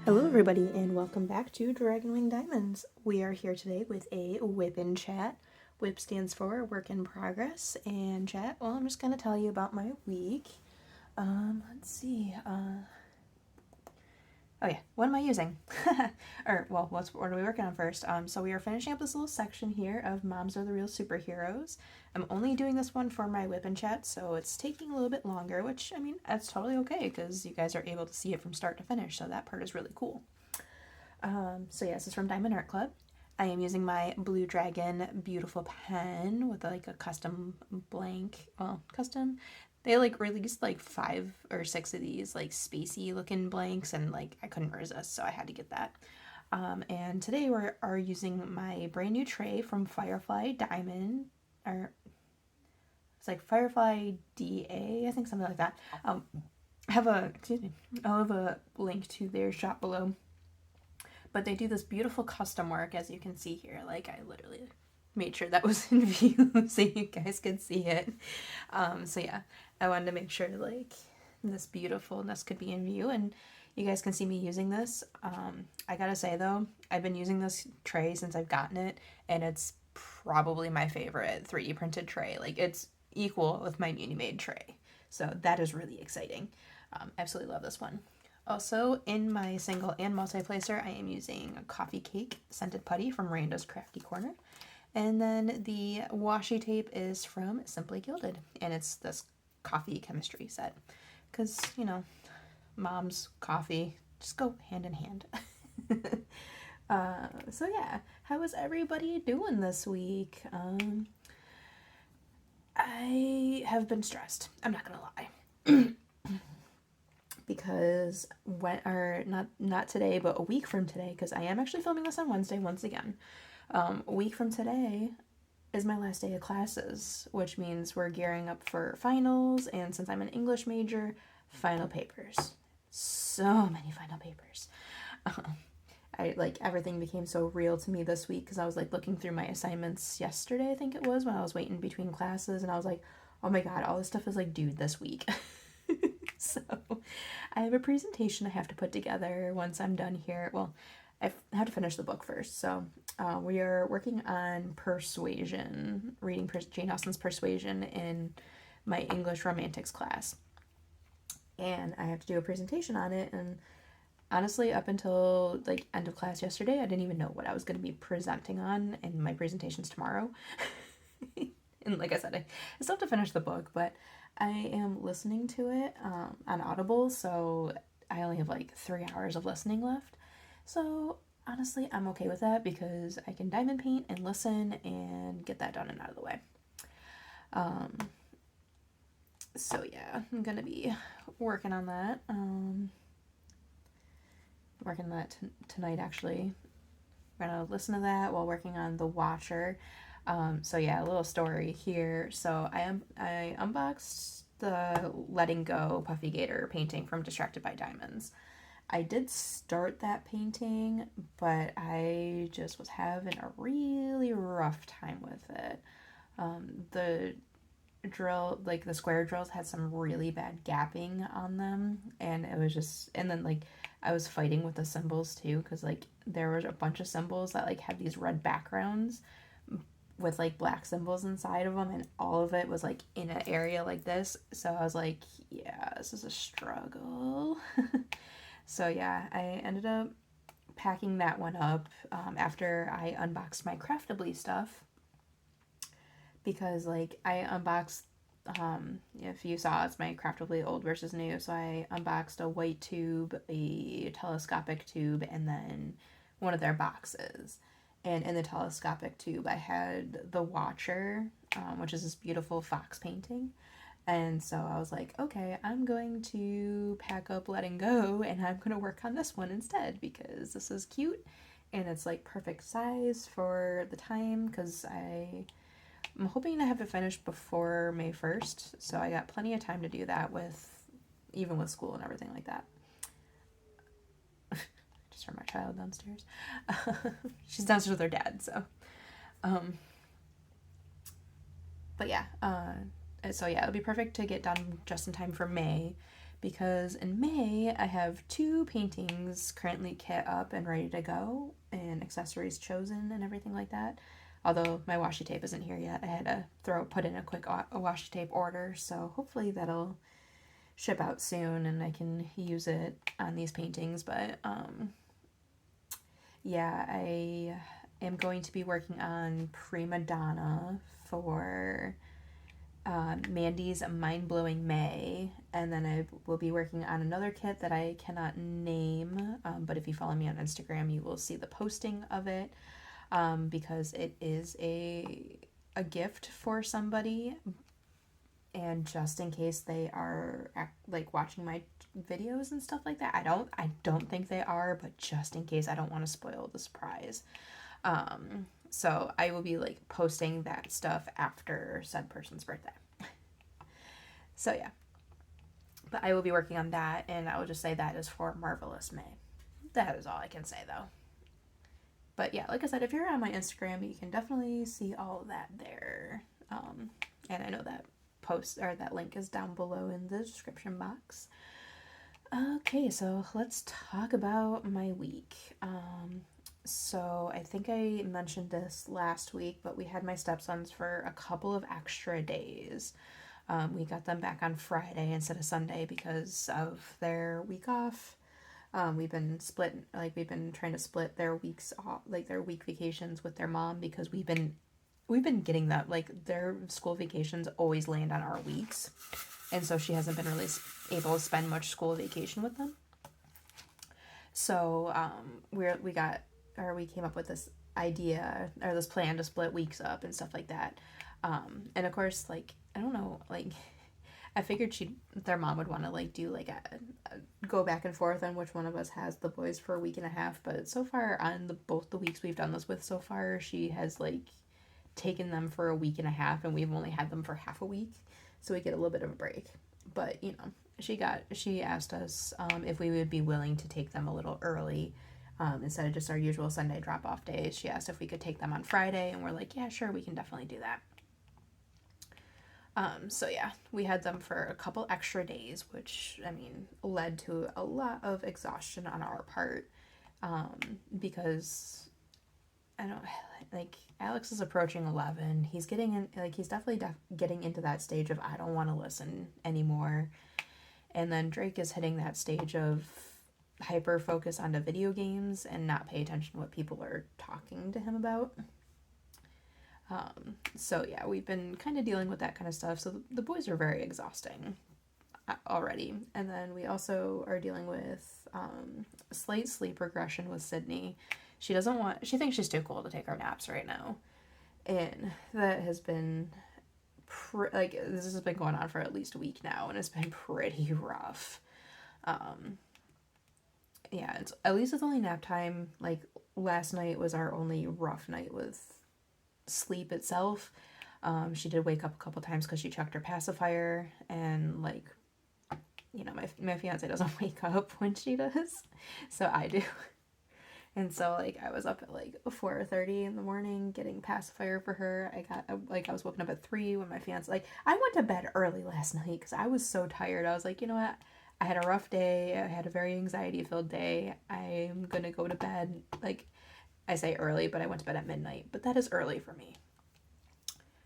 Hello everybody and welcome back to Dragonwing Diamonds. We are here today with a WIP in chat. WIP stands for Work in Progress, and chat, well, I'm just going to tell you about my week. Let's see, oh yeah, what am I using? Or, well, what are we working on first? So we are finishing up this little section here of Moms Are the Real Superheroes. I'm only doing this one for my WIP in chat, so it's taking a little bit longer, which, I mean, that's totally okay, because you guys are able to see it from start to finish, so that part is really cool. So yeah, this is from Diamond Art Club. I am using my Blue Dragon beautiful pen with like a custom blank, custom. They like released like 5 or 6 of these like spacey looking blanks, and like I couldn't resist, so I had to get that. And today we are using my brand new tray from Firefly Diamond, or it's like Firefly DA, I think, something like that. I'll have a link to their shop below. But they do this beautiful custom work, as you can see here. Like, I literally made sure that was in view so you guys could see it. So yeah, I wanted to make sure like this beautifulness could be in view, and you guys can see me using this. I gotta say though, I've been using this tray since I've gotten it, and it's probably my favorite 3D printed tray. Like, it's equal with my Muni Made tray. So that is really exciting. Absolutely love this one. Also, in my single and multi-placer, I am using a coffee cake scented putty from Randa's Crafty Corner. And then the washi tape is from Simply Gilded, and it's this coffee chemistry set. Because, you know, mom's coffee just go hand in hand. So yeah, how is everybody doing this week? I have been stressed. I'm not gonna lie. Because not today, but a week from today, because I am actually filming this on Wednesday once again. A week from today is my last day of classes, which means we're gearing up for finals, and since I'm an English major, final papers. So many final papers. I like everything became so real to me this week because I was like looking through my assignments yesterday, I think it was, when I was waiting between classes, and I was like, oh my god, all this stuff is like due this week. So I have a presentation I have to put together once I'm done here. Well, I have to finish the book first. So we are working on Persuasion, reading Jane Austen's Persuasion in my English Romantics class. And I have to do a presentation on it. And honestly, up until like end of class yesterday, I didn't even know what I was going to be presenting on, and my presentation's tomorrow. And like I said, I still have to finish the book, but I am listening to it on Audible, so I only have like 3 hours of listening left. So honestly, I'm okay with that because I can diamond paint and listen and get that done and out of the way. So yeah, I'm gonna be working on that. Working on that tonight, actually. We're gonna listen to that while working on The Watcher. So yeah, a little story here. So I unboxed the Letting Go Puffy Gator painting from Distracted by Diamonds. I did start that painting, but I just was having a really rough time with it. The drill, like the square drills, had some really bad gapping on them, and it was just, and then like I was fighting with the symbols too, because like there was a bunch of symbols that like have these red backgrounds with like black symbols inside of them, and all of it was like in an area like this. So I was like, yeah, this is a struggle. So yeah, I ended up packing that one up after I unboxed my Craftably stuff, because like I unboxed, if you saw, it's my Craftably old versus new. So I unboxed a white tube, a telescopic tube, and then one of their boxes. And in the telescopic tube, I had The Watcher, which is this beautiful fox painting. And so I was like, okay, I'm going to pack up Letting Go, and I'm going to work on this one instead, because this is cute, and it's like perfect size for the time, because I'm hoping to have it finished before May 1st, so I got plenty of time to do that, even with school and everything like that. Just heard my child downstairs. She's downstairs with her dad, so. But yeah, So yeah, it'll be perfect to get done just in time for May, because in May I have 2 paintings currently kit up and ready to go and accessories chosen and everything like that. Although my washi tape isn't here yet. I had to put in a quick washi tape order, so hopefully that'll ship out soon and I can use it on these paintings. But yeah, I am going to be working on Prima Donna for Mandy's Mind Blowing May, and then I will be working on another kit that I cannot name, but if you follow me on Instagram, you will see the posting of it, because it is a gift for somebody, and just in case they are like watching my videos and stuff like that. I don't think they are, but just in case, I don't want to spoil the surprise. So I will be like posting that stuff after said person's birthday. So yeah, but I will be working on that, and I will just say that is for Marvelous May. That is all I can say though. But yeah, like I said, if you're on my Instagram, you can definitely see all of that there. And I know that post or that link is down below in the description box. Okay, so let's talk about my week. So I think I mentioned this last week, but we had my stepsons for a couple of extra days. We got them back on Friday instead of Sunday because of their week off. We've been trying to split their weeks off, like their week vacations with their mom, because we've been getting that, like their school vacations always land on our weeks. And so she hasn't been really able to spend much school vacation with them. So we came up with this idea or this plan to split weeks up and stuff like that. And of course, like, I don't know, like, I figured their mom would want to like do like a go back and forth on which one of us has the boys for a week and a half. But so far on both the weeks we've done this with so far, she has like taken them for a week and a half, and we've only had them for half a week, so we get a little bit of a break. But you know, she asked us if we would be willing to take them a little early, instead of just our usual Sunday drop off days. She asked if we could take them on Friday, and we're like, yeah, sure, we can definitely do that. So yeah, we had them for a couple extra days, which, I mean, led to a lot of exhaustion on our part, because I don't, like, Alex is approaching 11. He's he's definitely getting into that stage of I don't want to listen anymore. And then Drake is hitting that stage of hyper focus onto video games and not pay attention to what people are talking to him about. So yeah, we've been kind of dealing with that kind of stuff. So the boys are very exhausting already. And then we also are dealing with slight sleep regression with Sydney. She thinks she's too cool to take her naps right now. And that has been, this has been going on for at least a week now, and it's been pretty rough. Yeah, at least it's only nap time. Like, last night was our only rough night with sleep itself. She did wake up a couple times because she checked her pacifier, and like, you know, my fiance doesn't wake up when she does, so I do. And so like I was up at like 4:30 in the morning getting pacifier for her. I was woken up at 3 when my fiance, like, I went to bed early last night because I was so tired. I was like, you know what, I had a rough day. I had a very anxiety filled day. I'm gonna go to bed, like, I say early, but I went to bed at midnight, but that is early for me.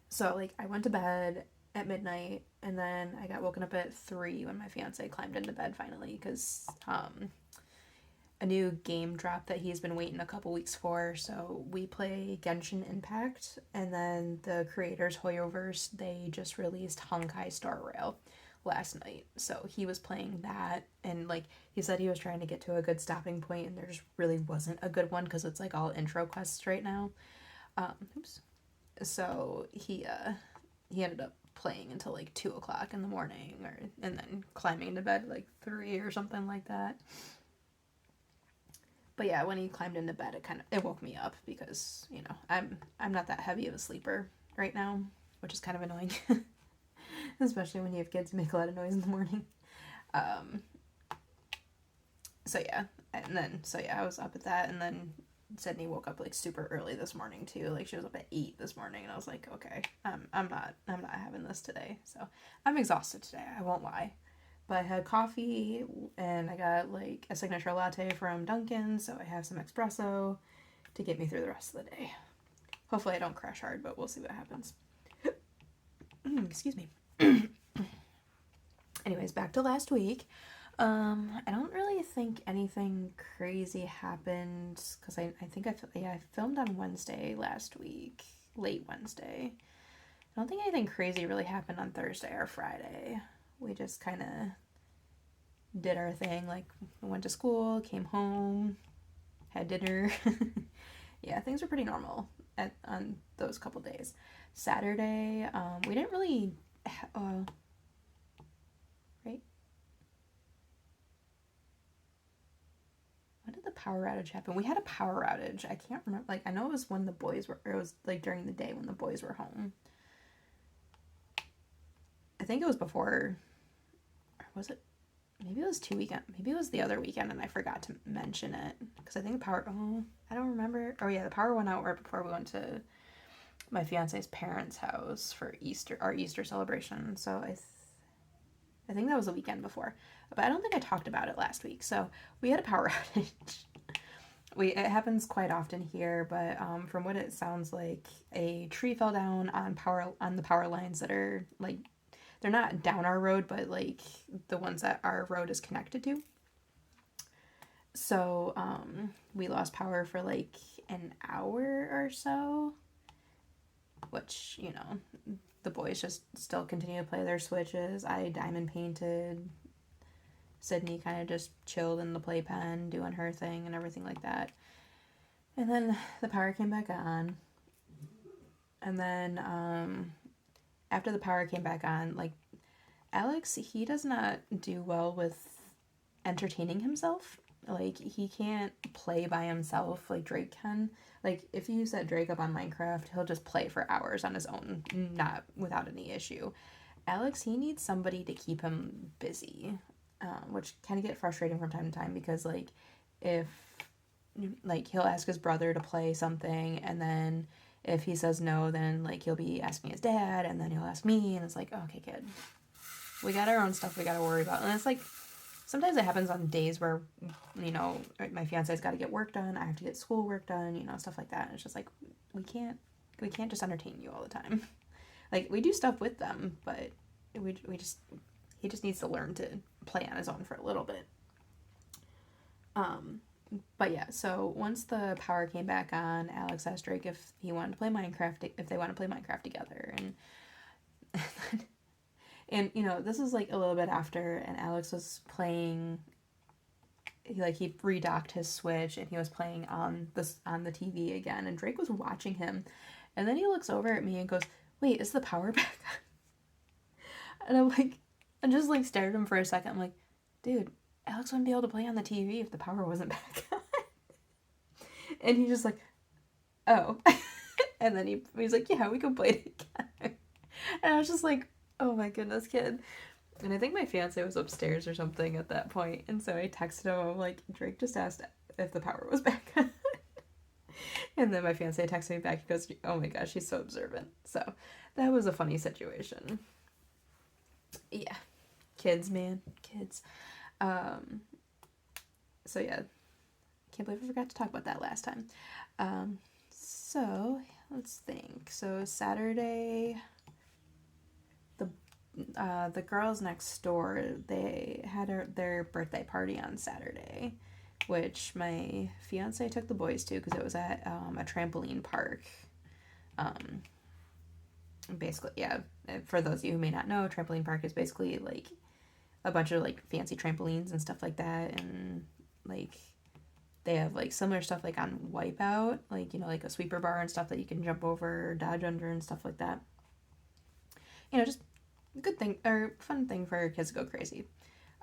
So, like, I went to bed at midnight, and then I got woken up at 3 when my fiance climbed into bed finally, because a new game dropped that he's been waiting a couple weeks for. So we play Genshin Impact, and then the creators, Hoyoverse, they just released Honkai Star Rail last night. So he was playing that, and like he said, he was trying to get to a good stopping point, and there just really wasn't a good one because it's like all intro quests right now. So he ended up playing until like 2:00 in the morning, and then climbing into bed like 3 or something like that. But yeah, when he climbed into bed, it woke me up because, you know, I'm not that heavy of a sleeper right now, which is kind of annoying. Especially when you have kids who make a lot of noise in the morning. So yeah, I was up at that, and then Sydney woke up like super early this morning too. Like she was up at 8 this morning, and I was like, okay, I'm not having this today. So I'm exhausted today. I won't lie. But I had coffee and I got like a signature latte from Dunkin', so I have some espresso to get me through the rest of the day. Hopefully I don't crash hard, but we'll see what happens. Excuse me. Anyways, back to last week. I don't really think anything crazy happened because I think I filmed on Wednesday last week, late Wednesday. I don't think anything crazy really happened on Thursday or Friday. We just kind of did our thing, like went to school, came home, had dinner. Yeah, things were pretty normal on those couple days. Saturday, we didn't really, right? When did the power outage happen? We had a power outage. I can't remember. Like, I know it was when the boys were, or it was like during the day when the boys were home. I think it was before, or was it? Maybe it was maybe it was the other weekend and I forgot to mention it. Because I think the power, I don't remember. Oh yeah, the power went out right before we went to my fiance's parents' house for Easter, our Easter celebration. So I think that was the weekend before. But I don't think I talked about it last week. So we had a power outage. It happens quite often here, but from what it sounds like, a tree fell down on the power lines that are like, they're not down our road, but like the ones that our road is connected to. So we lost power for like an hour or so, which, you know, the boys just still continue to play their Switches. I diamond painted. Sydney kind of just chilled in the playpen, doing her thing and everything like that. And then the power came back on. And then after the power came back on, like, Alex, he does not do well with entertaining himself. Like, he can't play by himself like Drake can. Like, if you set Drake up on Minecraft, he'll just play for hours on his own, not without any issue. Alex, he needs somebody to keep him busy, which can get frustrating from time to time because, like, if, like, he'll ask his brother to play something, and then if he says no, then, like, he'll be asking his dad, and then he'll ask me, and it's like, okay, kid, we got our own stuff we gotta worry about. And it's like, sometimes it happens on days where, you know, my fiance's got to get work done, I have to get school work done, you know, stuff like that. And it's just like, we can't just entertain you all the time. Like, we do stuff with them, but he just needs to learn to play on his own for a little bit. But yeah, so once the power came back on, Alex asked Drake if they want to play Minecraft together, and you know, this is like a little bit after, and Alex was playing, he redocked his Switch and he was playing on the TV again, and Drake was watching him, and then he looks over at me and goes, "Wait, is the power back on?" And I'm like, I just like stared at him for a second. I'm like, dude, Alex wouldn't be able to play on the TV if the power wasn't back on. And he's just like, oh. And then he's like, yeah, we can play it together. And I was just like, oh my goodness, kid. And I think my fiance was upstairs or something at that point. And so I texted him, I'm like, Drake just asked if the power was back on. And then my fiance texted me back. He goes, oh my gosh, she's so observant. So that was a funny situation. Yeah. Kids, man. Kids. So yeah. Can't believe I forgot to talk about that last time. So let's think. So Saturday, the girls next door, they had their birthday party on Saturday, which my fiance took the boys to because it was at a trampoline park. Basically, yeah, for those of you who may not know, a trampoline park is basically like a bunch of like fancy trampolines and stuff like that, and like they have like similar stuff like on Wipeout, like, you know, like a sweeper bar and stuff that you can jump over or dodge under and stuff like that. You know, just a good thing or fun thing for kids to go crazy.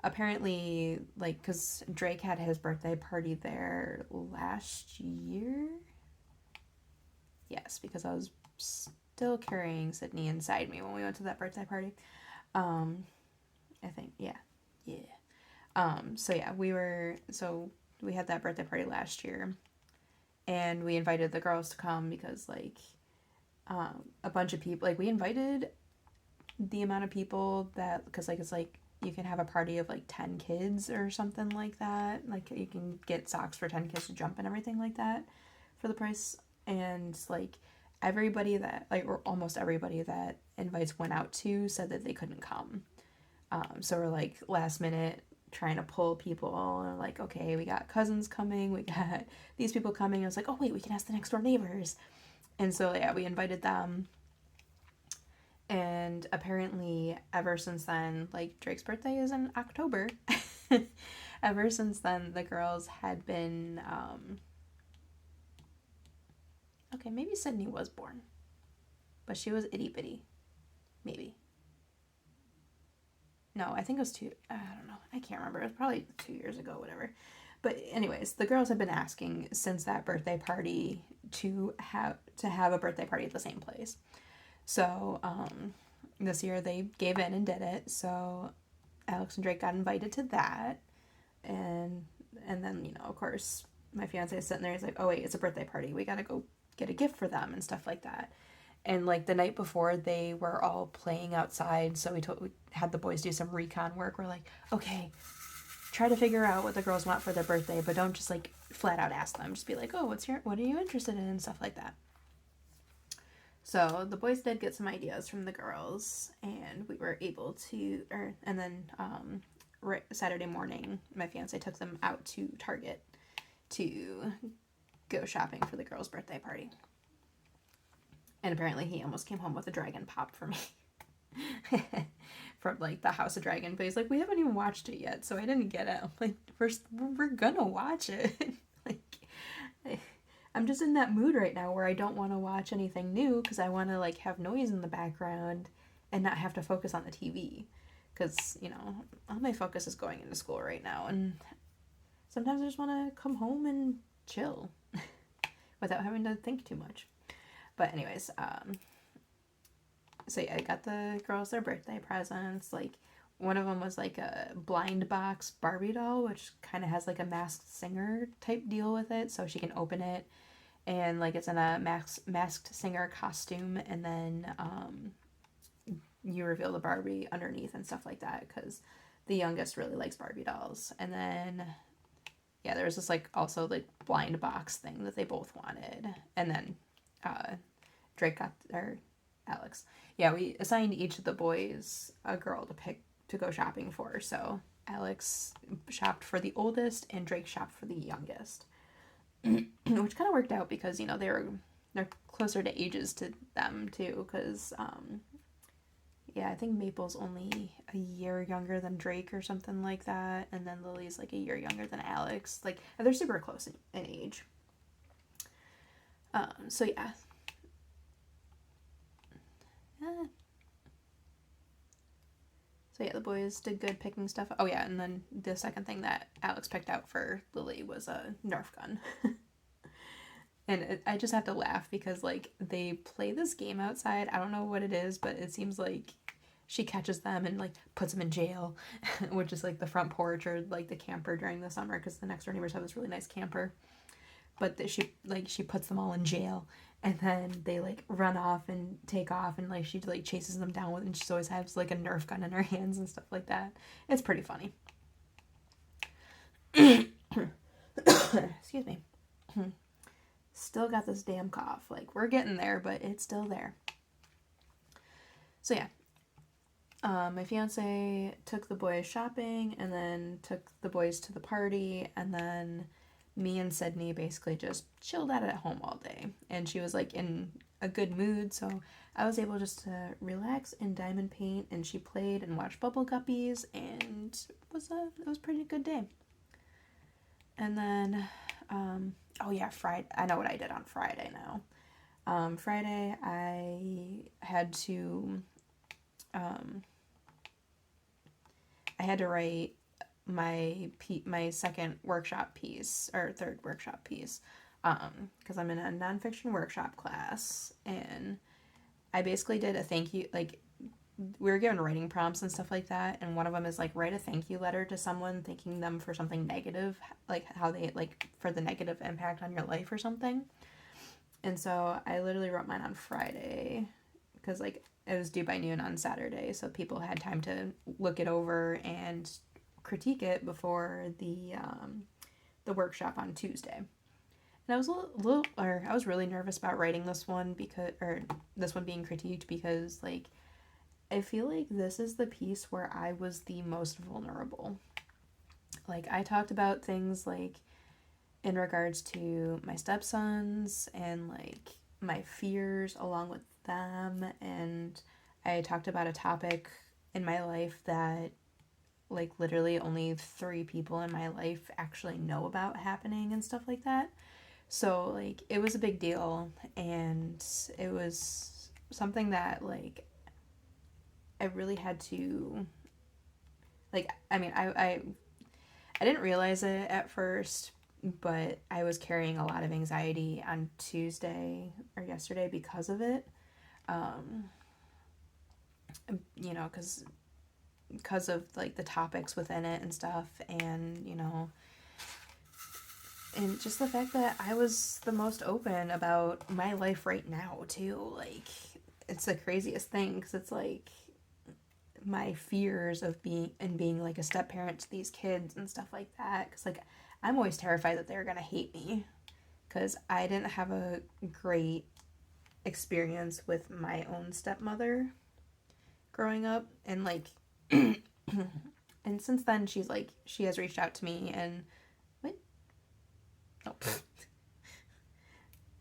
Apparently, like, because Drake had his birthday party there last year. Yes, because I was still carrying Sydney inside me when we went to that birthday party. I think, yeah. So yeah, we had that birthday party last year, and we invited the girls to come because, like, a bunch of people, like, we invited the amount of people that, because, like, it's like you can have a party of like 10 kids or something like that. Like, you can get socks for 10 kids to jump and everything like that for the price. And like everybody that, like, or almost everybody that invites went out to said that they couldn't come. So we're like last minute trying to pull people, and like, okay, we got cousins coming, we got these people coming. I was like, oh wait, we can ask the next door neighbors. And so yeah, we invited them. And apparently, ever since then, like, Drake's birthday is in October. Ever since then, the girls had been, okay, maybe Sydney was born, but she was itty bitty, maybe. No, I think it was I don't know, I can't remember. It was probably 2 years ago, whatever. But anyways, the girls have been asking since that birthday party to have a birthday party at the same place. So, this year they gave in and did it. So, Alex and Drake got invited to that. And then, of course, my fiance is sitting there. He's like, oh, wait, it's a birthday party. We got to go get a gift for them and stuff like that. And, like, the night before, they were all playing outside. So we had the boys do some recon work. We're like, okay, try to figure out what the girls want for their birthday, but don't just, like, flat out ask them. Just be like, oh, what are you interested in, and stuff like that. So the boys did get some ideas from the girls, and we were able to, and then Saturday morning, my fiance took them out to Target to go shopping for the girls' birthday party. And apparently he almost came home with a dragon pop for me. From, like, the House of Dragon. But he's like, we haven't even watched it yet, so I didn't get it. I'm like, we're gonna watch it. Like, I'm just in that mood right now where I don't want to watch anything new because I want to, like, have noise in the background and not have to focus on the TV. Because, all my focus is going into school right now. And sometimes I just want to come home and chill without having to think too much. But anyways, so yeah, I got the girls their birthday presents. Like, one of them was like a blind box Barbie doll, which kind of has like a Masked Singer type deal with it, so she can open it, and like it's in a Masked Singer costume, and then you reveal the Barbie underneath and stuff like that, because the youngest really likes Barbie dolls. And then yeah, there was this like also like blind box thing that they both wanted, and then Drake got, or Alex, yeah, we assigned each of the boys a girl to pick to go shopping for. So Alex shopped for the oldest and Drake shopped for the youngest, which kind of worked out because they're closer to ages to them too, because yeah, I think Maple's only a year younger than Drake or something like that, and then Lily's like a year younger than Alex. Like, they're super close in age. So yeah. So yeah, the boys did good picking stuff. Oh yeah, and then the second thing that Alex picked out for Lily was a Nerf gun. And I just have to laugh because, like, they play this game outside. I don't know what it is, but it seems like she catches them and, like, puts them in jail, which is, like, the front porch or, like, the camper during the summer, because the next door neighbors have this really nice camper. But she puts them all in jail, and then they, like, run off and take off, and, like, she, like, chases them down with, and she always has, like, a Nerf gun in her hands and stuff like that. It's pretty funny. Excuse me. Still got this damn cough. Like, we're getting there, but it's still there. So yeah, my fiance took the boys shopping, and then took the boys to the party, and then me and Sydney basically just chilled out at home all day. And she was, like, in a good mood, so I was able just to relax and diamond paint, and she played and watched Bubble Guppies, and it was a pretty good day. And then oh yeah, Friday. I know what I did on Friday now. Friday I had to write my second workshop piece, or third workshop piece, because I'm in a nonfiction workshop class, and I basically did a thank you, like, we were given writing prompts and stuff like that, and one of them is like write a thank you letter to someone thanking them for something negative, like how they like for the negative impact on your life or something. And so I literally wrote mine on Friday because like it was due by noon on Saturday, so people had time to look it over and critique it before the workshop on Tuesday. And I was I was really nervous about writing this one because, or this one being critiqued because like I feel like this is the piece where I was the most vulnerable. Like I talked about things like in regards to my stepsons and like my fears along with them, and I talked about a topic in my life that like literally only 3 people in my life actually know about happening and stuff like that. So like it was a big deal, and it was something that like I really had to like I mean I didn't realize it at first, but I was carrying a lot of anxiety on Tuesday or yesterday because of it. Um, you know, because of like the topics within it and stuff, and you know, and just the fact that I was the most open about my life right now too. Like it's the craziest thing because it's like my fears of being like a step parent to these kids and stuff like that, because like I'm always terrified that they're gonna hate me because I didn't have a great experience with my own stepmother growing up, and like and since then she has reached out to me and what oh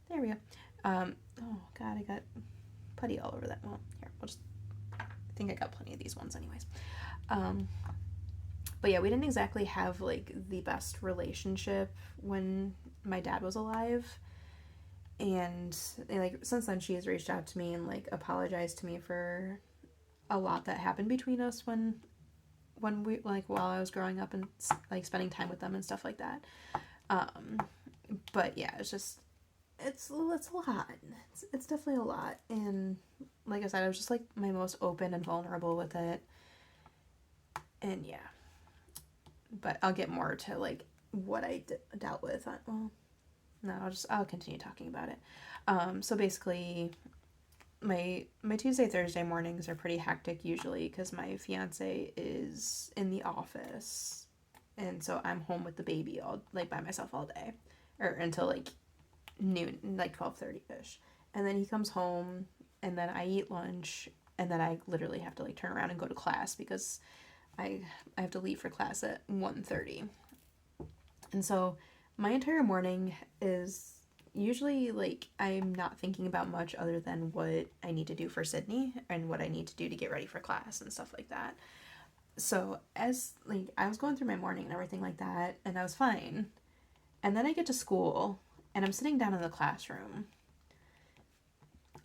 there we go. Oh god, I got putty all over that. Well, here we'll just I think I got plenty of these ones anyways. Um, but yeah, we didn't exactly have like the best relationship when my dad was alive. And like since then she has reached out to me and like apologized to me for a lot that happened between us when we like while I was growing up and like spending time with them and stuff like that. But yeah, it's just it's a lot. It's definitely a lot, and like I said, I was just like my most open and vulnerable with it. And yeah, but I'll get more to like what I dealt with. Well, no, I'll continue talking about it. So basically, my Tuesday Thursday mornings are pretty hectic usually because my fiance is in the office, and so I'm home with the baby all like by myself all day, or until like noon, like 12:30 ish, and then he comes home, and then I eat lunch, and then I literally have to like turn around and go to class because I have to leave for class at 1:30. And so my entire morning is usually like I'm not thinking about much other than what I need to do for Sydney and what I need to do to get ready for class and stuff like that. So as like I was going through my morning and everything like that, and I was fine. And then I get to school and I'm sitting down in the classroom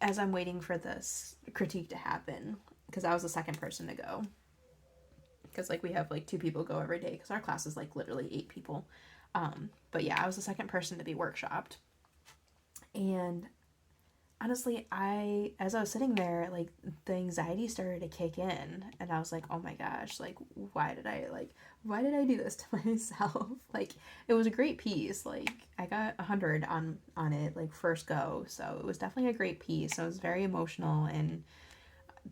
as I'm waiting for this critique to happen because I was the second person to go. Because like we have like 2 people go every day because our class is like literally 8 people. But yeah, I was the second person to be workshopped. And honestly, as I was sitting there, like the anxiety started to kick in, and I was like, oh my gosh, like why did I do this to myself? Like it was a great piece. Like I got 100 on it like first go, so it was definitely a great piece. It was very emotional, and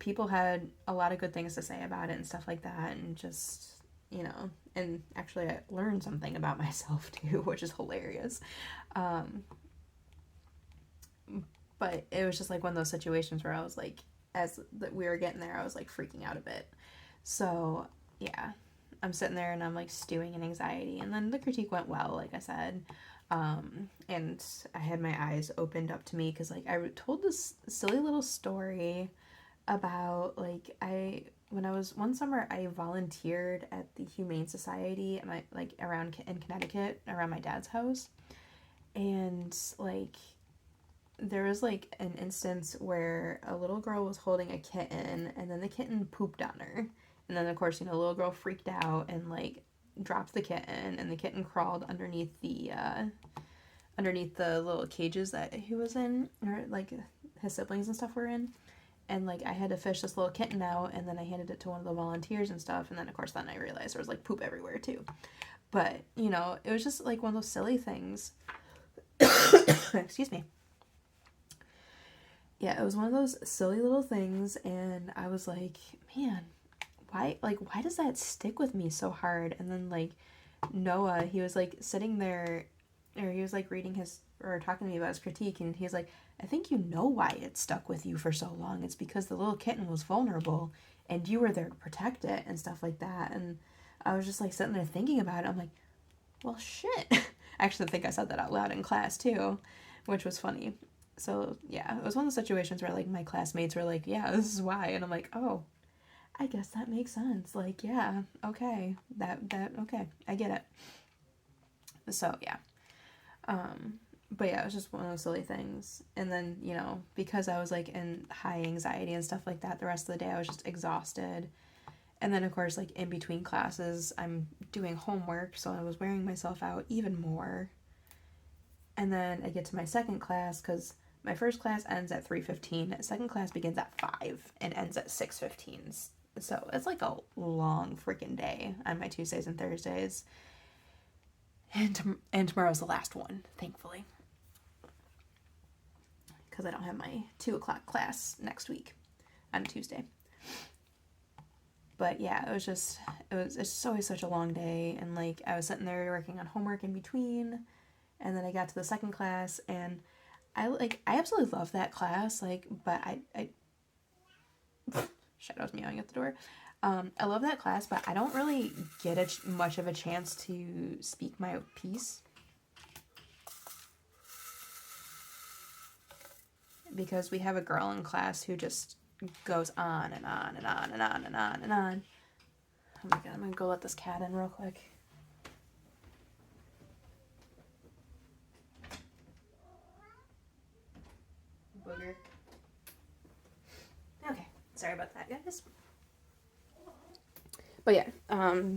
people had a lot of good things to say about it and stuff like that, and just you know, and actually I learned something about myself too, which is hilarious. But it was just like one of those situations where I was like, as we were getting there, I was like freaking out a bit. So yeah, I'm sitting there and I'm like stewing in anxiety, and then the critique went well, like I said. And I had my eyes opened up to me because like I told this silly little story about like when I was one summer I volunteered at the Humane Society at my like around in Connecticut around my dad's house, and like there was like an instance where a little girl was holding a kitten and then the kitten pooped on her, and then of course you know the little girl freaked out and like dropped the kitten, and the kitten crawled underneath the little cages that he was in, or like his siblings and stuff were in. and like I had to fish this little kitten out, and then I handed it to one of the volunteers and stuff, and then of course then I realized there was like poop everywhere too. But you know, it was just like one of those silly things. Excuse me. Yeah, it was one of those silly little things, and I was like, man, why does that stick with me so hard? And then like Noah, he was like sitting there, or he was like reading his, or talking to me about his critique, and he was like, I think you know why it stuck with you for so long. It's because the little kitten was vulnerable and you were there to protect it and stuff like that. And I was just like sitting there thinking about it. I'm like, well, shit. I actually think I said that out loud in class too, which was funny. So yeah, it was one of the situations where like my classmates were like, yeah, this is why. And I'm like, oh, I guess that makes sense. Like, yeah, okay, okay, I get it. So yeah, but yeah, it was just one of those silly things. And then, you know, because I was like in high anxiety and stuff like that, the rest of the day I was just exhausted. And then of course, like in between classes, I'm doing homework, so I was wearing myself out even more. And then I get to my second class, because my first class ends at 3:15. Second class begins at 5 and ends at 6:15. So it's like a long freaking day on my Tuesdays and Thursdays. And tomorrow's the last one, thankfully. Because I don't have my 2 o'clock class next week on Tuesday. But yeah, it's always such a long day. And like I was sitting there working on homework in between. And then I got to the second class, and I absolutely love that class. Like, but I Shadow's meowing at the door. I love that class, but I don't really get much of a chance to speak my piece because we have a girl in class who just goes on and on and on and on and on and on. Oh my god, I'm gonna go let this cat in real quick. Booger. Okay, sorry about that, guys. But yeah,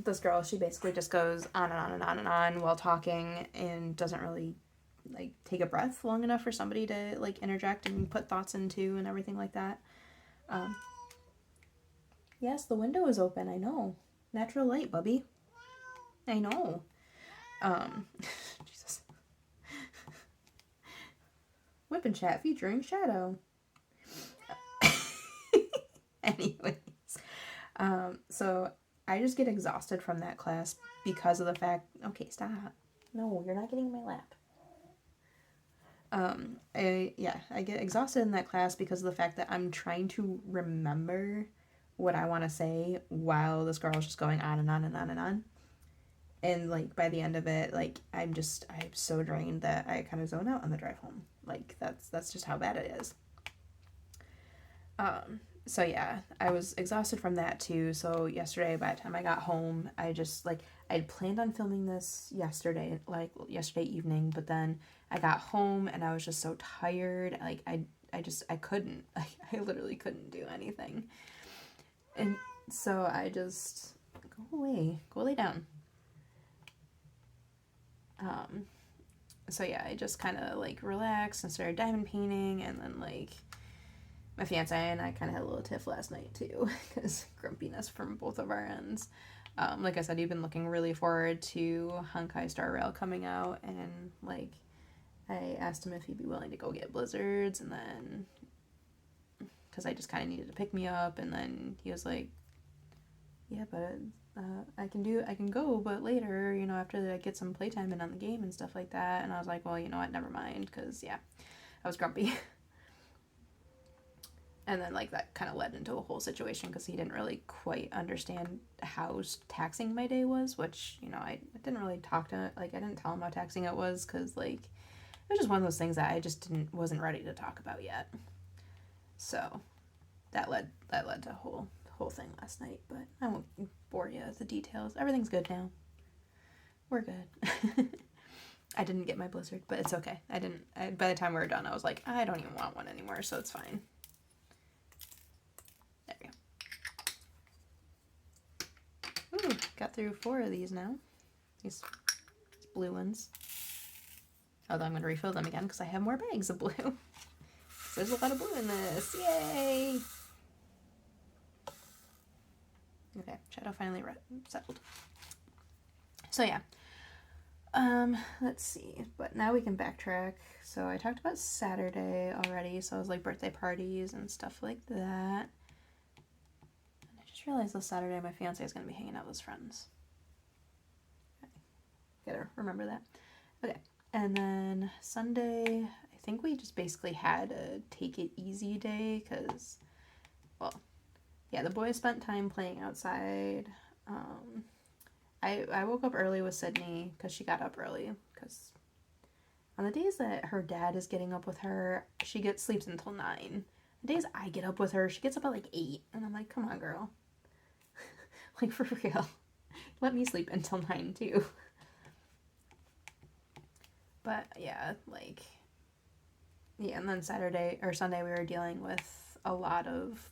this girl, she basically just goes on and on and on and on while talking and doesn't really like take a breath long enough for somebody to like interject and put thoughts into and everything like that. Yes, the window is open, I know. Natural light, bubby. I know. Jesus. Whip and Chat featuring Shadow. Anyways. So I just get exhausted from that class because of the fact... Okay, stop. No, you're not getting in my lap. I get exhausted in that class because of the fact that I'm trying to remember what I want to say while this girl is just going on and on and on and on. And like by the end of it, like I'm so drained that I kind of zone out on the drive home. Like that's just how bad it is. So yeah, I was exhausted from that too. So yesterday, by the time I got home, I had planned on filming this yesterday evening, but then I got home and I was just so tired. Like I couldn't, I literally couldn't do anything. And so I just, go lay down. So yeah, I just kind of like relaxed and started diamond painting, and then like my fiance and I kind of had a little tiff last night too, because grumpiness from both of our ends. Like I said, you've been looking really forward to Honkai Star Rail coming out, and like I asked him if he'd be willing to go get blizzards, and then because I just kind of needed to pick me up, and then he was like, yeah, but I can go, but later, you know, after I get some playtime in on the game and stuff like that. And I was like, well, you know what, never mind, because yeah, I was grumpy. And then like that kind of led into a whole situation because he didn't really quite understand how taxing my day was, which, you know, I didn't really I didn't tell him how taxing it was, because like it was just one of those things that I just wasn't ready to talk about yet. So that led to a whole thing last night, but I won't bore you with the details. Everything's good now. We're good. I didn't get my blizzard, but it's okay. By the time we were done, I was like, I don't even want one anymore, so it's fine. There we go. Ooh, got through 4 of these now. These blue ones. Although I'm going to refill them again because I have more bags of blue. So there's a lot of blue in this. Yay! Okay, Shadow finally settled. So yeah. Let's see. But now we can backtrack. So I talked about Saturday already. So it was like birthday parties and stuff like that. And I just realized this Saturday my fiance is going to be hanging out with his friends. Gotta remember that. Okay. And then Sunday, I think we just basically had a take it easy day because, well, yeah, the boys spent time playing outside. I woke up early with Sydney because she got up early. Because on the days that her dad is getting up with her, she sleeps until 9. The days I get up with her, she gets up at like 8. And I'm like, come on, girl. Like, for real. Let me sleep until 9, too. But, yeah, like... Yeah, and then Sunday we were dealing with a lot of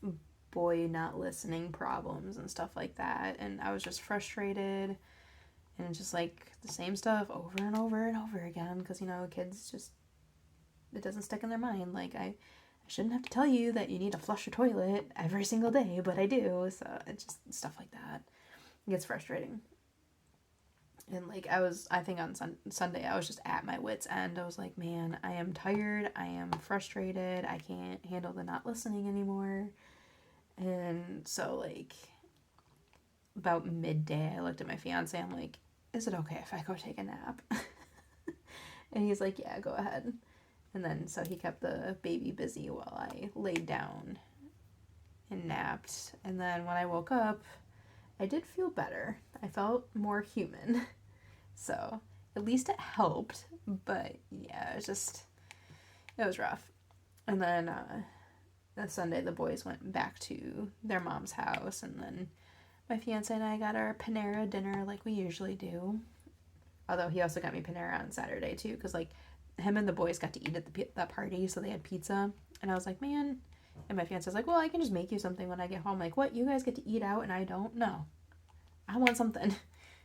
boy not listening problems and stuff like that, and I was just frustrated, and just like the same stuff over and over and over again, because, you know, kids just, it doesn't stick in their mind. Like, I shouldn't have to tell you that you need to flush your toilet every single day, but I do, so it's just stuff like that. It gets frustrating. And, like, I think on Sunday, I was just at my wit's end. I was like, man, I am tired. I am frustrated. I can't handle the not listening anymore. And so, like, about midday, I looked at my fiance. I'm like, is it okay if I go take a nap? And he's like, yeah, go ahead. And then, so he kept the baby busy while I laid down and napped. And then when I woke up, I did feel better. I felt more human. So, at least it helped. But, yeah, it was rough. And then, that Sunday, the boys went back to their mom's house. And then my fiance and I got our Panera dinner like we usually do. Although he also got me Panera on Saturday, too. Because, like, him and the boys got to eat at that party. So, they had pizza. And I was like, man. And my fiance's like, well, I can just make you something when I get home. Like, what? You guys get to eat out and I don't? No. I want something.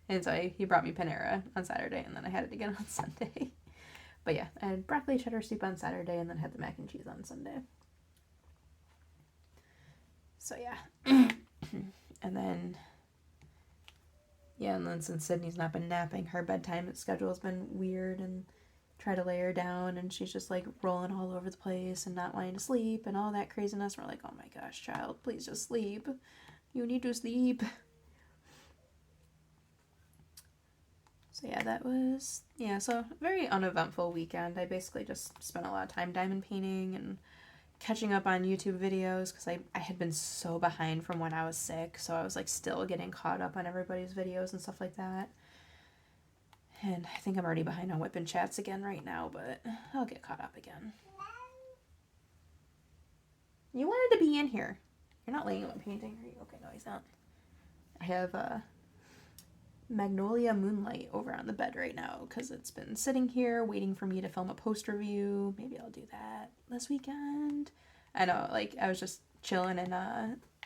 And so he brought me Panera on Saturday, and then I had it again on Sunday. But yeah, I had broccoli cheddar soup on Saturday, and then had the mac and cheese on Sunday. So yeah. And then since Sydney's not been napping, her bedtime schedule has been weird, and try to lay her down, and she's just like rolling all over the place and not wanting to sleep and all that craziness. We're like, oh my gosh, child, please just sleep. You need to sleep. So yeah, that was, so very uneventful weekend. I basically just spent a lot of time diamond painting and catching up on YouTube videos because I had been so behind from when I was sick, so I was like still getting caught up on everybody's videos and stuff like that. And I think I'm already behind on WIP and chats again right now, but I'll get caught up again. You wanted to be in here. You're not laying on painting, are you? Okay, no, he's not. I have Magnolia Moonlight over on the bed right now because it's been sitting here waiting for me to film a post review. Maybe I'll do that this weekend. I know, like, I was just chilling in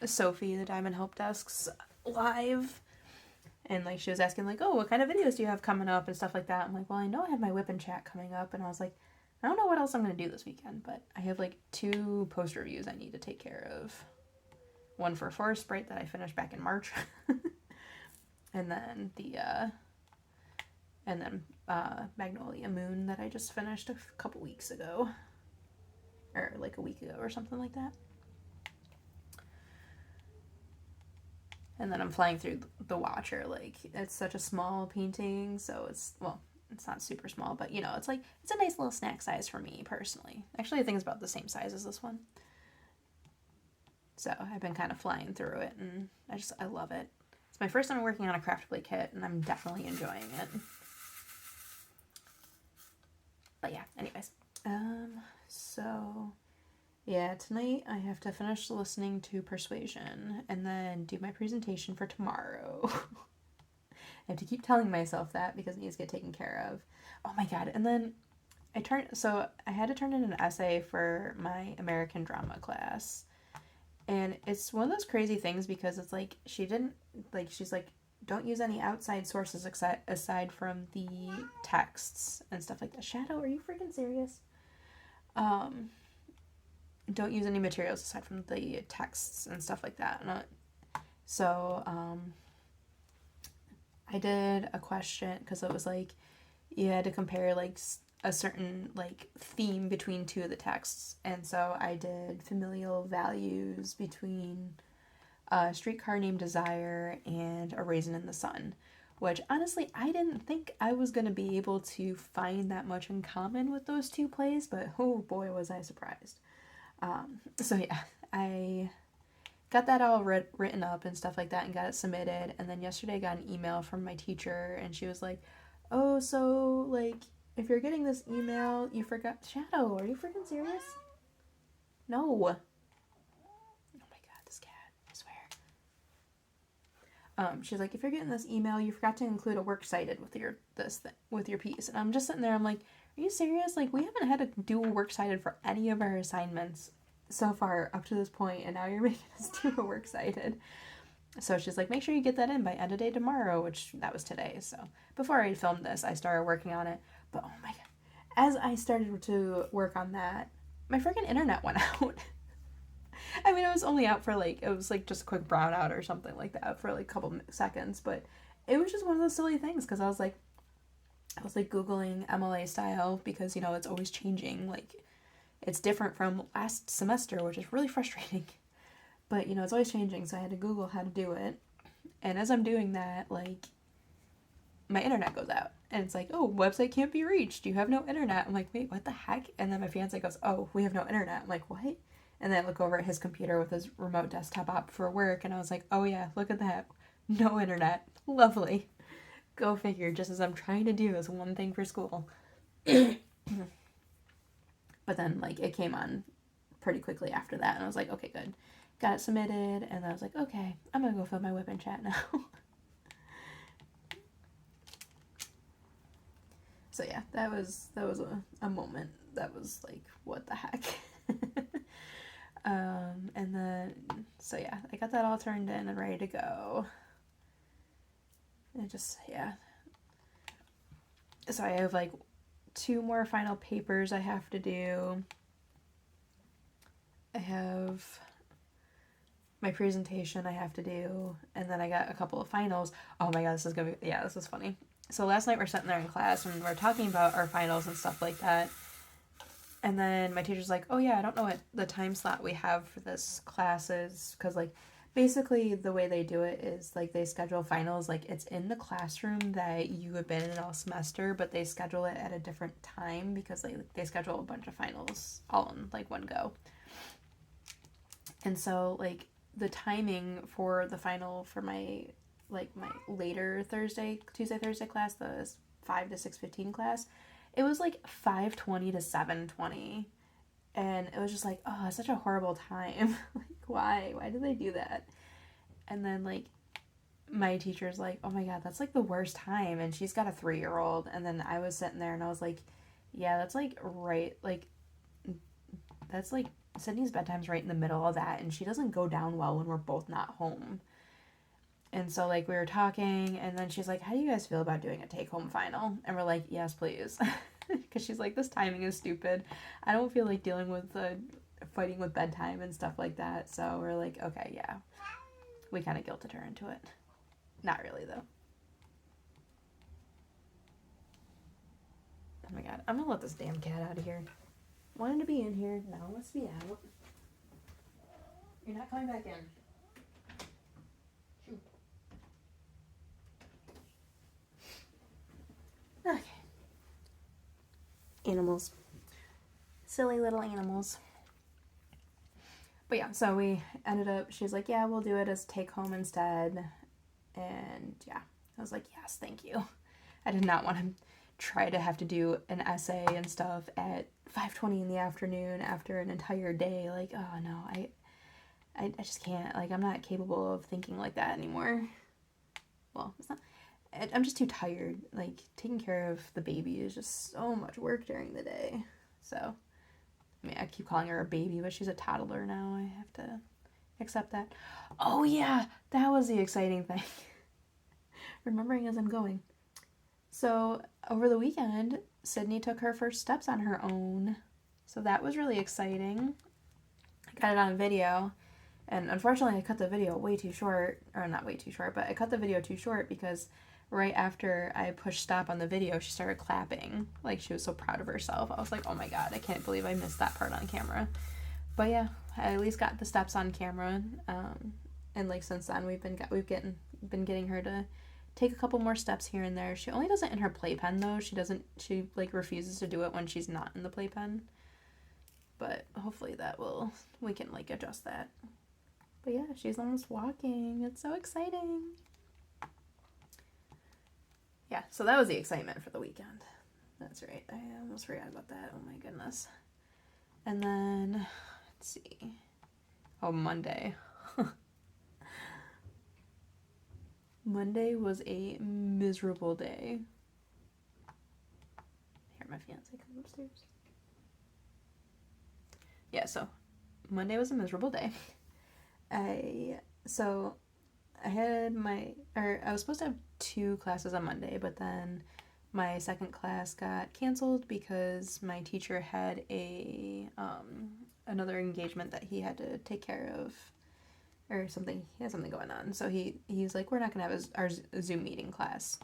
Sophie, the Diamond Help Desk's live, and like she was asking like, oh, what kind of videos do you have coming up and stuff like that. I'm like, well, I know I have my WIP and chat coming up, and I was like, I don't know what else I'm going to do this weekend, but I have like 2 post reviews I need to take care of. One for Forest Sprite that I finished back in March. And then Magnolia Moon that I just finished a couple weeks ago. Or like a week ago or something like that. And then I'm flying through the Watcher. Like, it's such a small painting, so it's not super small, but, you know, it's a nice little snack size for me, personally. Actually, I think it's about the same size as this one. So, I've been kind of flying through it, and I love it. It's my first time working on a craft play kit, and I'm definitely enjoying it. But yeah, anyways. So, yeah, tonight I have to finish listening to Persuasion, and then do my presentation for tomorrow. I have to keep telling myself that, because it needs to get taken care of. Oh my god, and then I had to turn in an essay for my American drama class. And it's one of those crazy things because it's like, she's like, don't use any outside sources aside from the texts and stuff like that. Shadow, are you freaking serious? Don't use any materials aside from the texts and stuff like that. So I did a question because it was like you had to compare like a certain like theme between two of the texts, and so I did familial values between A Streetcar Named Desire and A Raisin in the Sun, which honestly I didn't think I was going to be able to find that much in common with those two plays, but oh boy was I surprised. So yeah, I got that all written up and stuff like that and got it submitted, and then yesterday I got an email from my teacher and she was like, oh, so like if you're getting this email you forgot. Shadow, are you freaking serious? No. She's like, if you're getting this email, you forgot to include a works cited with your piece. And I'm just sitting there, I'm like, are you serious? Like, we haven't had to do a works cited for any of our assignments so far up to this point, and now you're making us do a works cited. So she's like, make sure you get that in by end of day tomorrow, which that was today. So before I filmed this, I started working on it. But oh my god, as I started to work on that, my freaking internet went out. I mean, it was only out for like, it was like just a quick brownout or something like that for like a couple seconds, but it was just one of those silly things because I was like Googling MLA style because, you know, it's always changing. Like, it's different from last semester, which is really frustrating. But, you know, it's always changing, so I had to Google how to do it. And as I'm doing that, like, my internet goes out. And it's like, oh, website can't be reached. You have no internet. I'm like, wait, what the heck? And then my fiance goes, oh, we have no internet. I'm like, what? And then I look over at his computer with his remote desktop app for work, and I was like, oh yeah, look at that. No internet. Lovely. Go figure, just as I'm trying to do this one thing for school. But then, like, it came on pretty quickly after that, and I was like, okay, good. Got it submitted, and I was like, okay, I'm gonna go fill my WIP and chat now. So yeah, that was a moment that was like, what the heck? And then, so yeah, I got that all turned in and ready to go. And just, yeah. So I have like 2 more final papers I have to do. I have my presentation I have to do, and then I got a couple of finals. Oh my god, this is gonna be, yeah, this is funny. So last night we're sitting there in class and we're talking about our finals and stuff like that. And then my teacher's like, oh yeah, I don't know what the time slot we have for this class is, because like basically the way they do it is like they schedule finals, like it's in the classroom that you have been in all semester, but they schedule it at a different time because they schedule a bunch of finals all in like one go. And so like the timing for the final for my later Tuesday, Thursday class, the 5 to 6:15 class, it was like 5:20 to 7:20, and it was just like, oh, it's such a horrible time. Like, why did they do that? And then like my teacher's like, oh my god, that's like the worst time, and she's got a 3-year-old. And then I was sitting there and I was like, yeah, that's like right, like that's like Sydney's bedtime's right in the middle of that, and she doesn't go down well when we're both not home. And so, like, we were talking, and then she's like, how do you guys feel about doing a take-home final? And we're like, yes, please. Because she's like, this timing is stupid. I don't feel like dealing with fighting with bedtime and stuff like that. So we're like, okay, yeah. We kind of guilted her into it. Not really, though. Oh my god, I'm gonna let this damn cat out of here. Wanted to be in here, now let's be out. You're not coming back in. Okay. Animals. Silly little animals. But yeah, so we ended up, she's like, yeah, we'll do it as take home instead. And yeah, I was like, yes, thank you. I did not want to try to have to do an essay and stuff at 5:20 in the afternoon after an entire day. Like, oh no, I just can't. Like, I'm not capable of thinking like that anymore. Well, it's not. I'm just too tired. Like, taking care of the baby is just so much work during the day. So, I mean, I keep calling her a baby, but she's a toddler now. I have to accept that. Oh yeah, that was the exciting thing. Remembering as I'm going. So, over the weekend, Sydney took her first steps on her own. So that was really exciting. I got it on video. And unfortunately, I cut the video way too short, or not way too short, but I cut the video too short because right after I pushed stop on the video, she started clapping. Like, she was so proud of herself. I was like, oh my god, I can't believe I missed that part on camera. But yeah, I at least got the steps on camera. And like since then, we've been getting her to take a couple more steps here and there. She only does it in her playpen though. She like refuses to do it when she's not in the playpen. But hopefully we can like adjust that. But yeah, she's almost walking. It's so exciting. Yeah, so that was the excitement for the weekend. That's right. I almost forgot about that. Oh my goodness. And then, let's see. Oh, Monday. Monday was a miserable day. Here, my fiance comes upstairs. Yeah, so Monday was a miserable day. I was supposed to have 2 classes on Monday, but then my second class got canceled because my teacher had another engagement that he had to take care of, or something. He had something going on, so he's like, we're not gonna have our Zoom meeting class.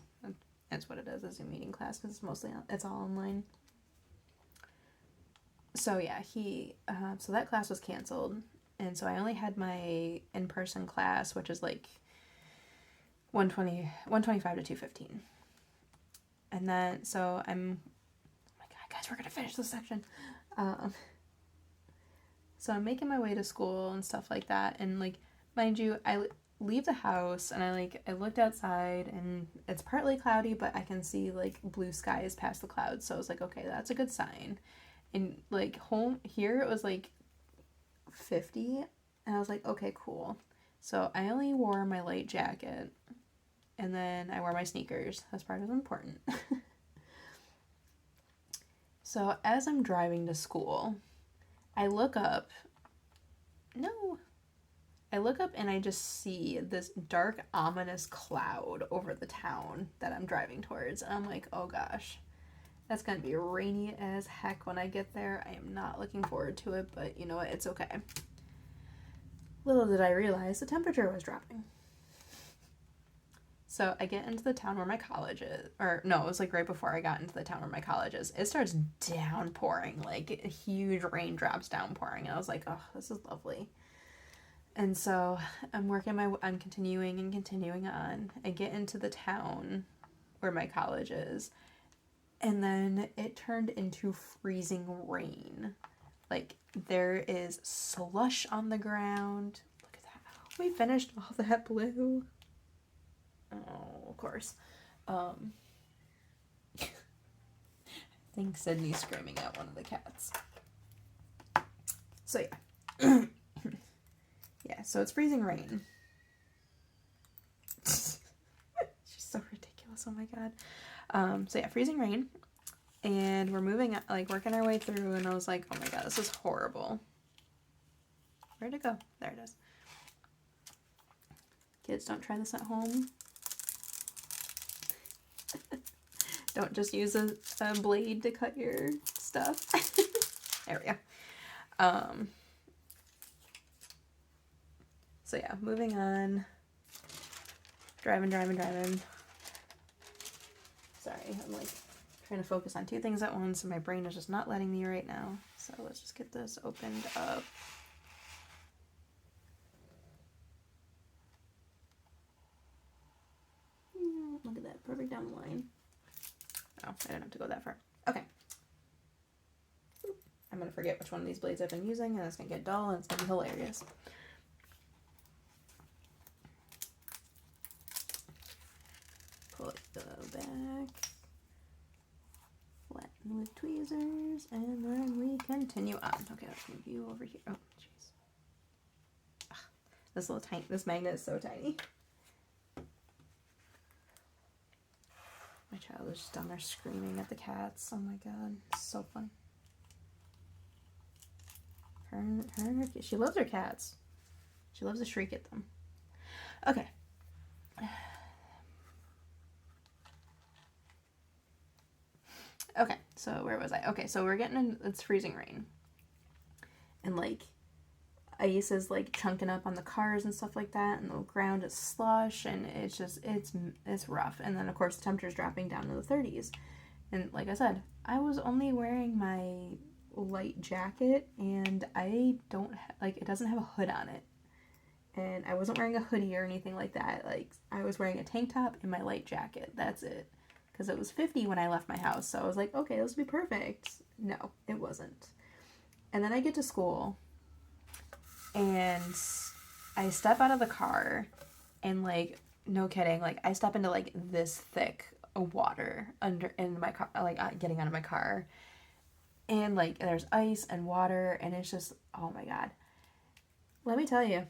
That's what it is, a Zoom meeting class, because it's all online. So yeah, so that class was canceled. And so I only had my in-person class, which is like 125 to 215. And then, so oh my god, guys, we're going to finish this section. So I'm making my way to school and stuff like that. And like, mind you, I leave the house and I looked outside and it's partly cloudy, but I can see like blue skies past the clouds. So I was like, okay, that's a good sign. And like home here, it was like 50, and I was like, okay, cool. So I only wore my light jacket, and then I wore my sneakers. That's part of important. So as I'm driving to school, I look up and I just see this dark, ominous cloud over the town that I'm driving towards, and I'm like, oh gosh, that's gonna be rainy as heck when I get there. I am not looking forward to it, but you know what, it's okay. Little did I realize the temperature was dropping. So I get into the town where my college is, or no, it was like right before I got into the town where my college is. It starts downpouring, like huge raindrops downpouring. And I was like, oh, this is lovely. And so I'm continuing on. I get into the town where my college is. And then it turned into freezing rain. Like, there is slush on the ground. Look at that. We finished all that blue. Oh, of course. I think Sydney's screaming at one of the cats. So, yeah. Yeah, so it's freezing rain. She's so ridiculous. Oh, my God. So, yeah, freezing rain. And we're working our way through, and I was like, oh my god, this is horrible. Where'd it go? There it is. Kids, don't try this at home. Don't just use a blade to cut your stuff. There we go. So yeah, moving on. Driving. Sorry, I'm like trying to focus on 2 things at once, and my brain is just not letting me right now. So let's just get this opened up. Look at that, perfect down the line. Oh, I don't have to go that far. Okay. I'm going to forget which one of these blades I've been using, and it's going to get dull, and it's going to be hilarious. Pull it back. Flatten with tweezers, and then we continue on. Okay, let's move you over here. Oh, jeez. This magnet is so tiny. My child is just down there screaming at the cats. Oh my god, it's so fun. She loves her cats. She loves to shriek at them. Okay. Okay, so where was I? Okay, so it's freezing rain. And like, ice is like chunking up on the cars and stuff like that, and the ground is slush, and it's rough. And then of course the temperature's dropping down to the 30s. And like I said, I was only wearing my light jacket, and I don't like, it doesn't have a hood on it. And I wasn't wearing a hoodie or anything like that. Like, I was wearing a tank top and my light jacket. That's it. Because it was 50 when I left my house. So I was like, okay, this will be perfect. No, it wasn't. And then I get to school, and I step out of the car, and like, no kidding, like, I step into like this thick water in my car, like getting out of my car. And like, there's ice and water, and it's just, oh my God. Let me tell you,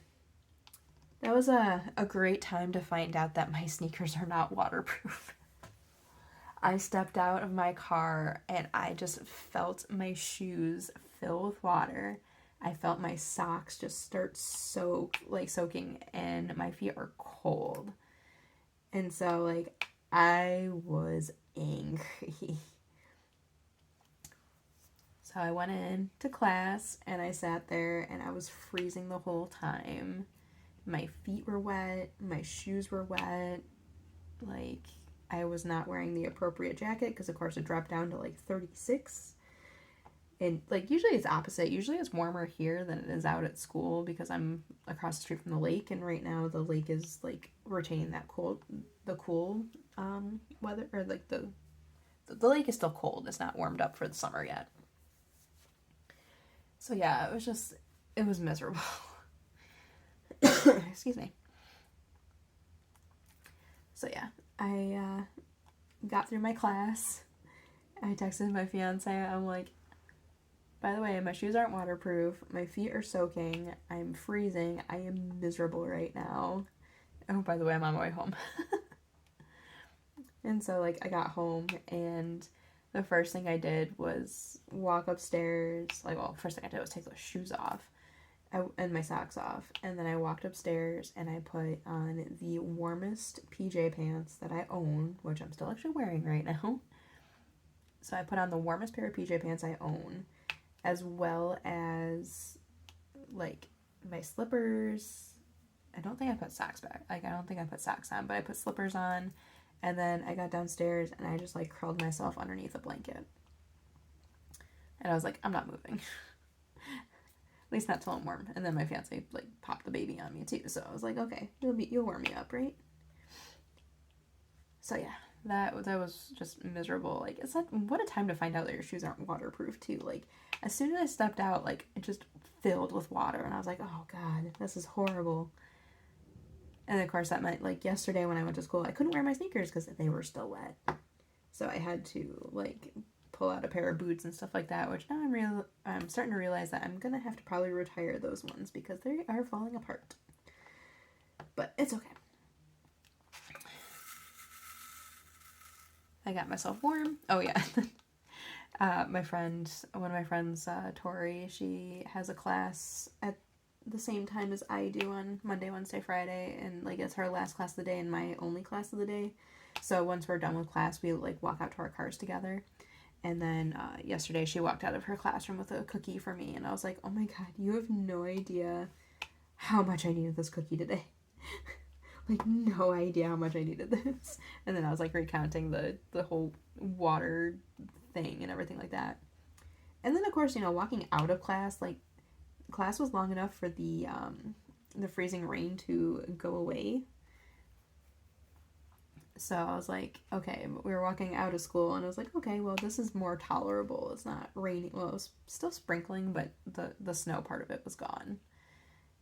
that was a great time to find out that my sneakers are not waterproof. I stepped out of my car, and I just felt my shoes fill with water. I felt my socks just start soaking, and my feet are cold. And so, like, I was angry. So I went into class, and I sat there, and I was freezing the whole time. My feet were wet, my shoes were wet, like, I was not wearing the appropriate jacket, because of course it dropped down to like 36, and like, usually it's opposite. Usually it's warmer here than it is out at school, because I'm across the street from the lake, and right now the lake is like retaining that cool weather, or like the lake is still cold. It's not warmed up for the summer yet. So yeah, it was miserable. Excuse me. So yeah, I got through my class. I texted my fiance. I'm like, by the way, my shoes aren't waterproof. My feet are soaking. I'm freezing. I am miserable right now. Oh, by the way, I'm on my way home. And so, like, I got home, and the first thing I did was walk upstairs. Like, well, first thing I did was take those shoes off. And my socks off, and then I walked upstairs, and I put on the warmest PJ pants that I own, which I'm still actually wearing right now. So I put on the warmest pair of PJ pants I own, as well as like my slippers. I don't think I put socks back. Like, I don't think I put socks on, but I put slippers on, and then I got downstairs, and I just like curled myself underneath a blanket. And I was like, I'm not moving. At least not till I'm warm. And then my fiance like popped the baby on me too, so I was like, okay, you'll warm me up, right? So yeah, that was just miserable. Like, it's not, what a time to find out that your shoes aren't waterproof too. Like, as soon as I stepped out, like, it just filled with water, and I was like, oh God, this is horrible. And of course that meant, like, yesterday when I went to school, I couldn't wear my sneakers because they were still wet. So I had to like pull out a pair of boots and stuff like that, which now I'm starting to realize that I'm gonna have to probably retire those ones because they are falling apart. But it's okay. I got myself warm. Oh yeah. One of my friends, Tori, she has a class at the same time as I do on Monday, Wednesday, Friday, and like, it's her last class of the day and my only class of the day. So once we're done with class, we like walk out to our cars together. And then yesterday she walked out of her classroom with a cookie for me, and I was like, oh my God, you have no idea how much I needed this cookie today. Like, no idea how much I needed this. And then I was like recounting the whole water thing and everything like that. And then of course, walking out of class, like, class was long enough for the freezing rain to go away. So I was like, okay, we were walking out of school, and I was like, okay, well, this is more tolerable. It's not raining. Well, it was still sprinkling, but the snow part of it was gone.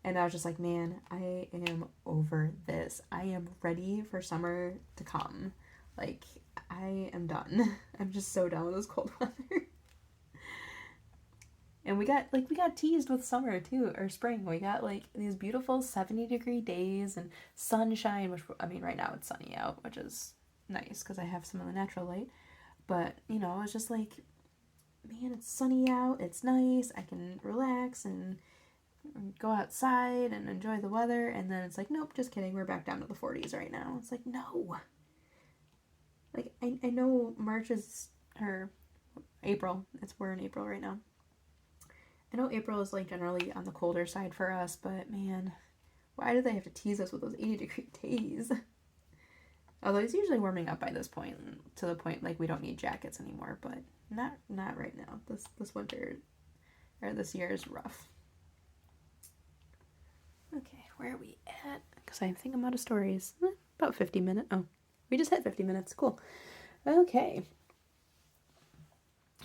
And I was just like, man, I am over this. I am ready for summer to come. Like, I am done. I'm just so done with this cold weather. And we got teased with summer too, or spring. We got like these beautiful 70-degree days and sunshine, which, I mean, right now it's sunny out, which is nice because I have some of the natural light. But, it was just like, man, it's sunny out, it's nice, I can relax and go outside and enjoy the weather. And then it's like, nope, just kidding, we're back down to the 40s right now. It's like, no. Like, I know March is, or April, we're in April right now. I know April is like generally on the colder side for us, but man, why do they have to tease us with those 80-degree days? Although it's usually warming up by this point, to the point like we don't need jackets anymore, but not right now. This winter, or this year is rough. Okay, where are we at? Because I think I'm out of stories. About 50 minutes. Oh, we just hit 50 minutes. Cool. Okay.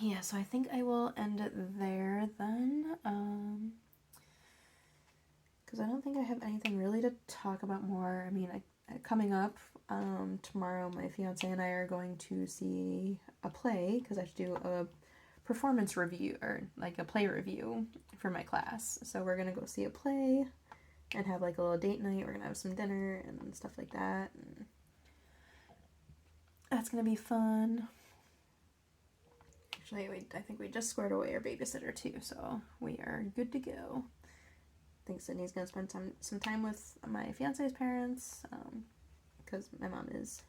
Yeah, so I think I will end it there then. Because I don't think I have anything really to talk about more. I mean, coming up tomorrow, my fiance and I are going to see a play because I have to do a performance review, or like a play review for my class. So we're gonna go see a play and have like a little date night. We're gonna have some dinner and stuff like that, and that's gonna be fun. Actually, I think we just squared away our babysitter too, so we are good to go. I think Sydney's gonna spend some time with my fiance's parents, because my mom is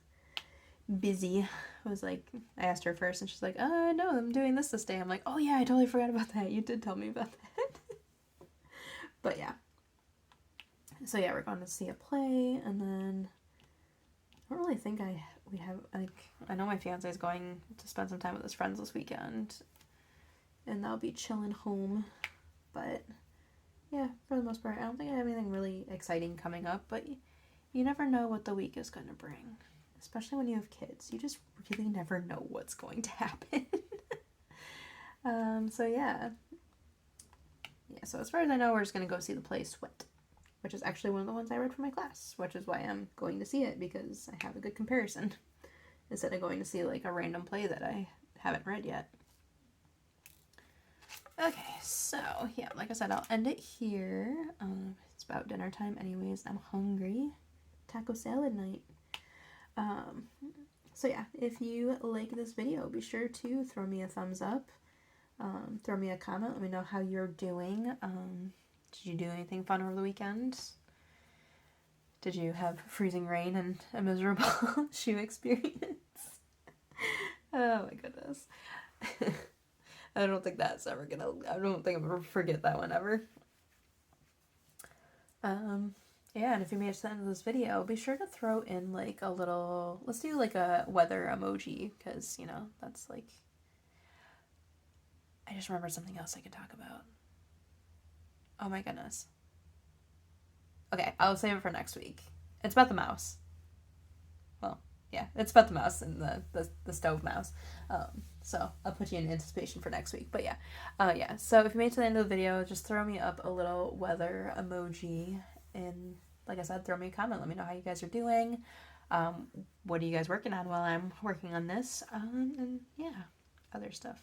busy. I was like, I asked her first, and she's like, no, I'm doing this day. I'm like, oh yeah, I totally forgot about that. You did tell me about that. But yeah. So yeah, we're going to see a play, and then I don't really think we have, like, I know my fiance is going to spend some time with his friends this weekend, and they'll be chilling home, but yeah, for the most part, I don't think I have anything really exciting coming up, but you never know what the week is going to bring, especially when you have kids. You just really never know what's going to happen. So yeah, so as far as I know, we're just going to go see the play Sweat, which is actually one of the ones I read for my class, which is why I'm going to see it, because I have a good comparison, instead of going to see like a random play that I haven't read yet. Okay, so yeah, like I said, I'll end it here. It's about dinner time anyways, I'm hungry. Taco salad night. So yeah, if you like this video, be sure to throw me a thumbs up, throw me a comment, let me know how you're doing. Did you do anything fun over the weekend? Did you have freezing rain and a miserable shoe experience? Oh my goodness. I don't think I'm ever forget that one ever. Yeah, and if you made it to the end of this video, be sure to throw in like a little, let's do like a weather emoji, because, you know, that's like, I just remembered something else I could talk about. Oh my goodness. Okay, I'll save it for next week. It's about the mouse. Well, yeah, it's about the mouse and the stove mouse. So I'll put you in anticipation for next week. But yeah, so if you made it to the end of the video, just throw me up a little weather emoji, and like I said, throw me a comment. Let me know how you guys are doing. What are you guys working on while I'm working on this? And yeah, other stuff.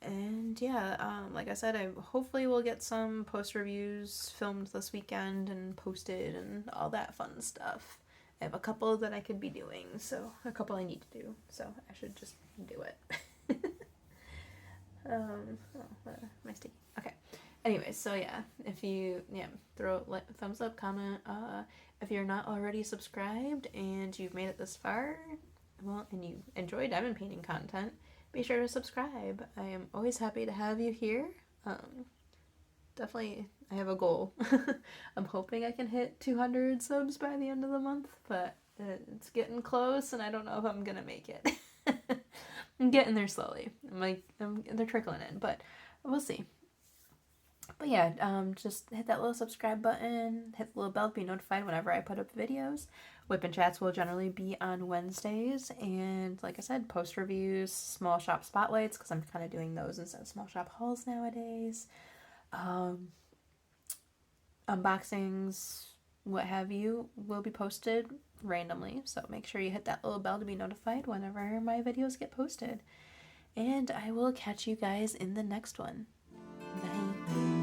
And yeah, like I said, I hopefully will get some post reviews filmed this weekend and posted and all that fun stuff. I have a couple that I could be doing, so a couple I need to do, so I should just do it. My sticky. Okay. Anyway, so yeah, if you throw thumbs up, comment. If you're not already subscribed and you've made it this far, well, and you enjoy diamond painting content, be sure to subscribe. I am always happy to have you here. Definitely, I have a goal. I'm hoping I can hit 200 subs by the end of the month, but it's getting close, and I don't know if I'm gonna make it. I'm getting there slowly. They're trickling in, but we'll see. But yeah, just hit that little subscribe button, hit the little bell to be notified whenever I put up videos. WIP and chats will generally be on Wednesdays, and like I said, post reviews, small shop spotlights, because I'm kind of doing those instead of small shop hauls nowadays. Unboxings, what have you, will be posted randomly, so make sure you hit that little bell to be notified whenever my videos get posted. And I will catch you guys in the next one. Bye.